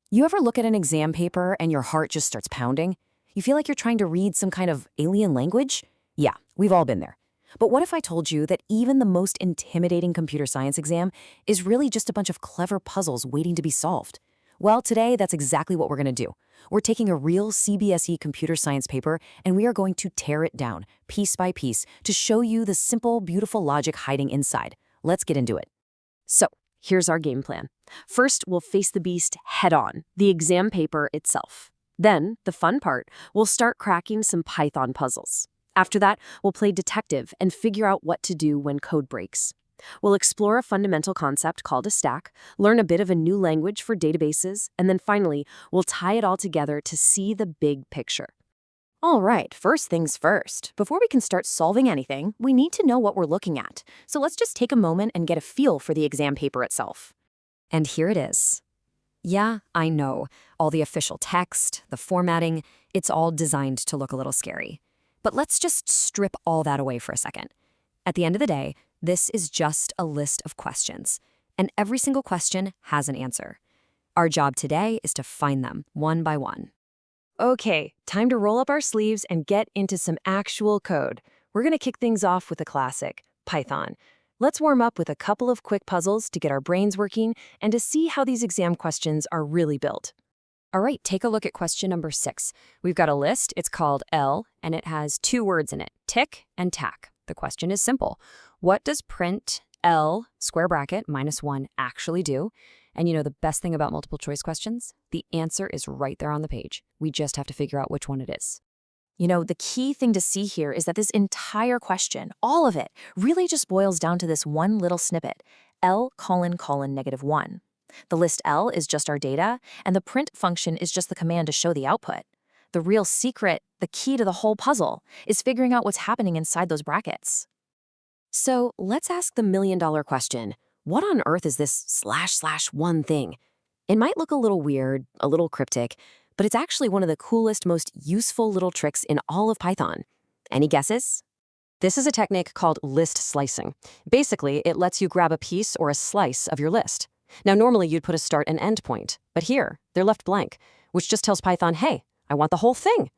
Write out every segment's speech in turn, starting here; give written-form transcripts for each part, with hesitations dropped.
You ever look at an exam paper and your heart just starts pounding? You feel like you're trying to read some kind of alien language? Yeah, we've all been there. But what if I told you that even the most intimidating computer science exam is really just a bunch of clever puzzles waiting to be solved? Well, today that's exactly what we're going to do. We're taking a real CBSE computer science paper and we are going to tear it down, piece by piece, to show you the simple, beautiful logic hiding inside. Let's get into it. So, here's our game plan. First, we'll face the beast head-on, the exam paper itself. Then, the fun part, we'll start cracking some Python puzzles. After that, we'll play detective and figure out what to do when code breaks. We'll explore a fundamental concept called a stack, learn a bit of a new language for databases, and then finally, we'll tie it all together to see the big picture. All right, first things first. Before we can start solving anything, we need to know what we're looking at. So let's just take a moment and get a feel for the exam paper itself. And here it is. Yeah, I know. All the official text, the formatting, it's all designed to look a little scary. But let's just strip all that away for a second. At the end of the day, this is just a list of questions, and every single question has an answer. Our job today is to find them one by one. Okay, time to roll up our sleeves and get into some actual code. We're going to kick things off with a classic, Python. Let's warm up with a couple of quick puzzles to get our brains working and to see how these exam questions are really built. All right, take a look at question number 6. We've got a list, it's called L, and it has 2 words in it, tick and tack. The question is simple. What does print L square bracket minus 1 actually do? And you know the best thing about multiple choice questions? The answer is right there on the page. We just have to figure out which one it is. You know, the key thing to see here is that this entire question, all of it, really just boils down to this one little snippet, L::(-1. The list L is just our data, and the print function is just the command to show the output. The real secret, the key to the whole puzzle, is figuring out what's happening inside those brackets. So let's ask the million-dollar question. What on earth is this //1 thing? It might look a little weird, a little cryptic, but it's actually one of the coolest, most useful little tricks in all of Python. Any guesses? This is a technique called list slicing. Basically, it lets you grab a piece or a slice of your list. Now, normally you'd put a start and end point, but here, they're left blank, which just tells Python, hey, I want the whole thing.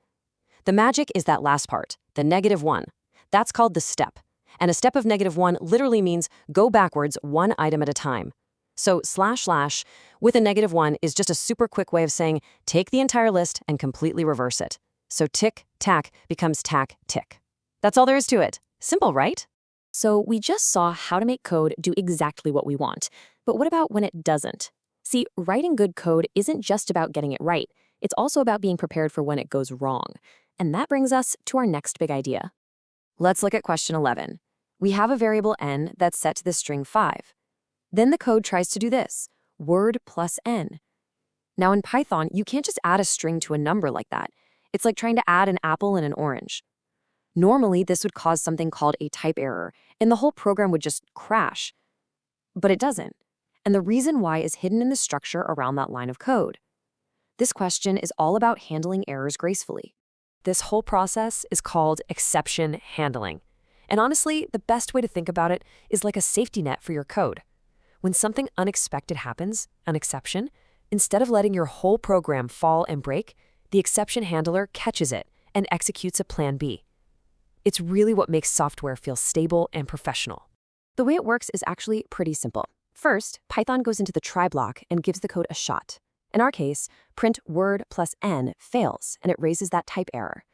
The magic is that last part, the -1. That's called the step. And a step of -1 literally means go backwards one item at a time. So // with a -1 is just a super quick way of saying take the entire list and completely reverse it. So tick, tack becomes tack, tick. That's all there is to it. Simple, right? So we just saw how to make code do exactly what we want. But what about when it doesn't? See, writing good code isn't just about getting it right. It's also about being prepared for when it goes wrong. And that brings us to our next big idea. Let's look at question 11. We have a variable n that's set to the string 5. Then the code tries to do this, word plus n. Now in Python, you can't just add a string to a number like that. It's like trying to add an apple and an orange. Normally, this would cause something called a type error, and the whole program would just crash. But it doesn't. And the reason why is hidden in the structure around that line of code. This question is all about handling errors gracefully. This whole process is called exception handling. And honestly, the best way to think about it is like a safety net for your code. When something unexpected happens, an exception, instead of letting your whole program fall and break, the exception handler catches it and executes a plan B. It's really what makes software feel stable and professional. The way it works is actually pretty simple. First, Python goes into the try block and gives the code a shot. In our case, print word plus n fails, and it raises that type error.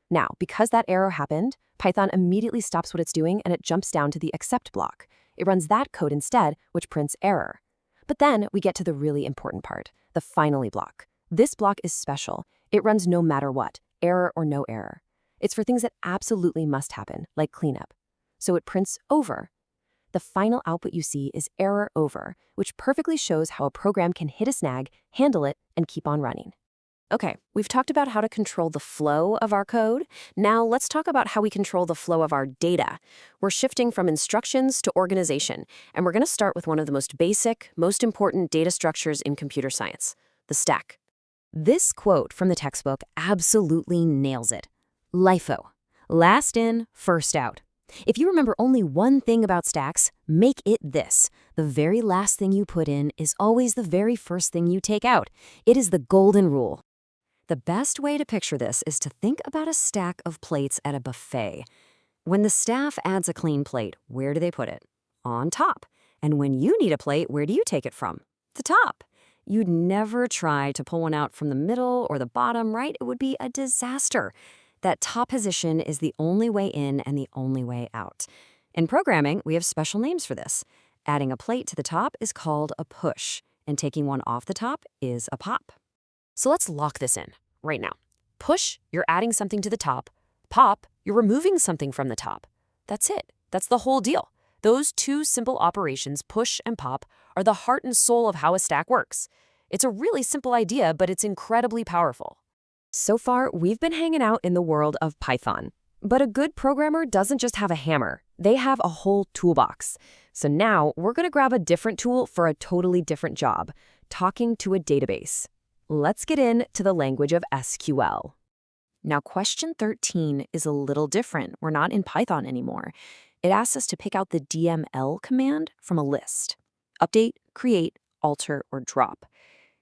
Now, because that error happened, Python immediately stops what it's doing and it jumps down to the except block. It runs that code instead, which prints error. But then we get to the really important part, the finally block. This block is special. It runs no matter what, error or no error. It's for things that absolutely must happen, like cleanup. So it prints over. The final output you see is error over, which perfectly shows how a program can hit a snag, handle it, and keep on running. Okay, we've talked about how to control the flow of our code. Now let's talk about how we control the flow of our data. We're shifting from instructions to organization, and we're going to start with one of the most basic, most important data structures in computer science, the stack. This quote from the textbook absolutely nails it. LIFO, last in, first out. If you remember only one thing about stacks, make it this. The very last thing you put in is always the very first thing you take out. It is the golden rule. The best way to picture this is to think about a stack of plates at a buffet. When the staff adds a clean plate, where do they put it? On top. And when you need a plate, where do you take it from? The top. You'd never try to pull one out from the middle or the bottom, right? It would be a disaster. That top position is the only way in and the only way out. In programming, we have special names for this. Adding a plate to the top is called a push, and taking one off the top is a pop. So let's lock this in right now. Push, you're adding something to the top. Pop, you're removing something from the top. That's it. That's the whole deal. Those two simple operations, push and pop, are the heart and soul of how a stack works. It's a really simple idea, but it's incredibly powerful. So far, we've been hanging out in the world of Python. But a good programmer doesn't just have a hammer. They have a whole toolbox. So now we're going to grab a different tool for a totally different job, talking to a database. Let's get into the language of SQL. Now, question 13 is a little different. We're not in Python anymore. It asks us to pick out the DML command from a list. Update, create, alter, or drop.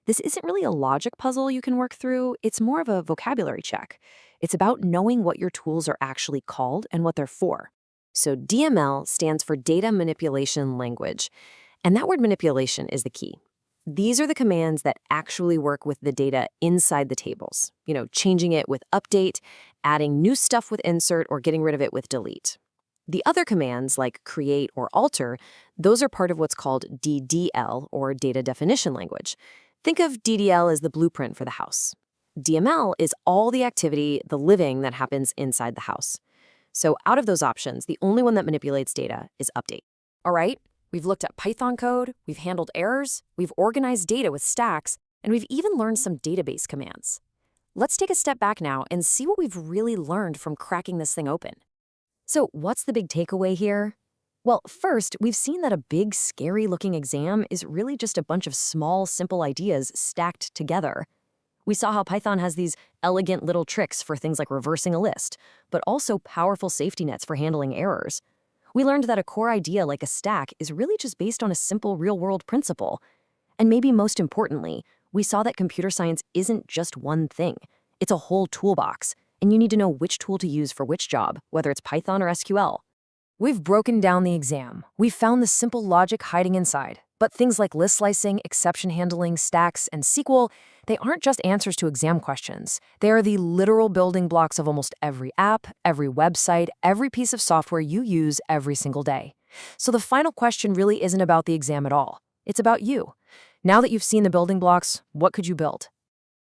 This isn't really a logic puzzle you can work through. It's more of a vocabulary check. It's about knowing what your tools are actually called and what they're for. So DML stands for Data Manipulation Language. And that word manipulation is the key. These are the commands that actually work with the data inside the tables. Changing it with update, adding new stuff with insert, or getting rid of it with delete. The other commands, like create or alter, those are part of what's called DDL, or Data Definition Language. Think of DDL as the blueprint for the house. DML is all the activity, the living that happens inside the house. So out of those options, the only one that manipulates data is update. All right, we've looked at Python code, we've handled errors, we've organized data with stacks, and we've even learned some database commands. Let's take a step back now and see what we've really learned from cracking this thing open. So what's the big takeaway here? Well, first, we've seen that a big, scary-looking exam is really just a bunch of small, simple ideas stacked together. We saw how Python has these elegant little tricks for things like reversing a list, but also powerful safety nets for handling errors. We learned that a core idea like a stack is really just based on a simple real-world principle. And maybe most importantly, we saw that computer science isn't just one thing. It's a whole toolbox, and you need to know which tool to use for which job, whether it's Python or SQL. We've broken down the exam. We've found the simple logic hiding inside. But things like list slicing, exception handling, stacks, and SQL, they aren't just answers to exam questions. They are the literal building blocks of almost every app, every website, every piece of software you use every single day. So the final question really isn't about the exam at all. It's about you. Now that you've seen the building blocks, what could you build?